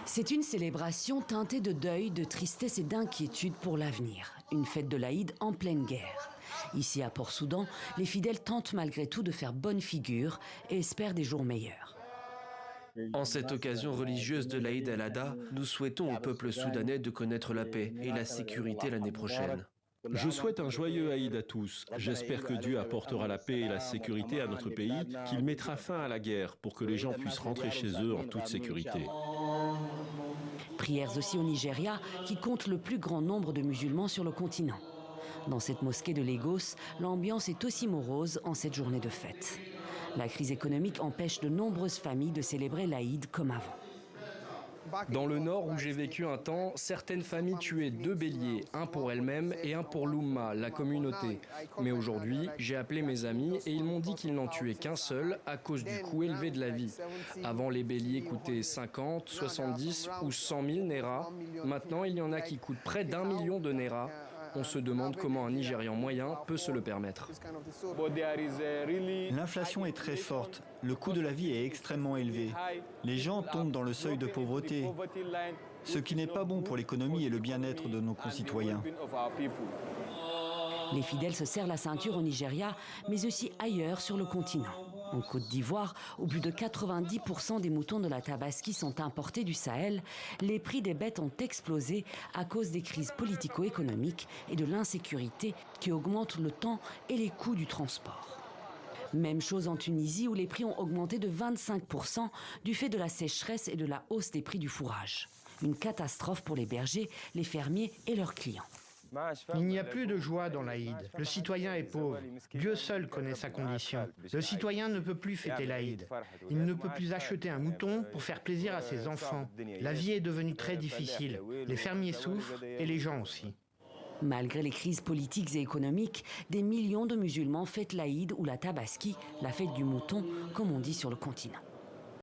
C'est une célébration teintée de deuil, de tristesse et d'inquiétude pour l'avenir. Une fête de l'Aïd en pleine guerre. Ici à Port-Soudan, les fidèles tentent malgré tout de faire bonne figure et espèrent des jours meilleurs. En cette occasion religieuse de l'Aïd al-Adha, nous souhaitons au peuple soudanais de connaître la paix et la sécurité l'année prochaine. Je souhaite un joyeux Aïd à tous. J'espère que Dieu apportera la paix et la sécurité à notre pays, qu'il mettra fin à la guerre pour que les gens puissent rentrer chez eux en toute sécurité. Prières aussi au Nigeria, qui compte le plus grand nombre de musulmans sur le continent. Dans cette mosquée de Lagos, l'ambiance est aussi morose en cette journée de fête. La crise économique empêche de nombreuses familles de célébrer l'Aïd comme avant. Dans le nord où j'ai vécu un temps, certaines familles tuaient 2 béliers, un pour elles-mêmes et un pour l'Oumma, la communauté. Mais aujourd'hui, j'ai appelé mes amis et ils m'ont dit qu'ils n'en tuaient qu'un seul à cause du coût élevé de la vie. Avant, les béliers coûtaient 50, 70 ou 100 000 Naira. Maintenant, il y en a qui coûtent près d'1 million de Naira. On se demande comment un Nigérian moyen peut se le permettre. L'inflation est très forte. Le coût de la vie est extrêmement élevé. Les gens tombent dans le seuil de pauvreté, ce qui n'est pas bon pour l'économie et le bien-être de nos concitoyens. Les fidèles se serrent la ceinture au Nigeria, mais aussi ailleurs sur le continent. En Côte d'Ivoire, où plus de 90% des moutons de la Tabaski sont importés du Sahel, les prix des bêtes ont explosé à cause des crises politico-économiques et de l'insécurité qui augmentent le temps et les coûts du transport. Même chose en Tunisie, où les prix ont augmenté de 25% du fait de la sécheresse et de la hausse des prix du fourrage. Une catastrophe pour les bergers, les fermiers et leurs clients. Il n'y a plus de joie dans l'Aïd. Le citoyen est pauvre. Dieu seul connaît sa condition. Le citoyen ne peut plus fêter l'Aïd. Il ne peut plus acheter un mouton pour faire plaisir à ses enfants. La vie est devenue très difficile. Les fermiers souffrent et les gens aussi. Malgré les crises politiques et économiques, des millions de musulmans fêtent l'Aïd ou la Tabaski, la fête du mouton, comme on dit sur le continent.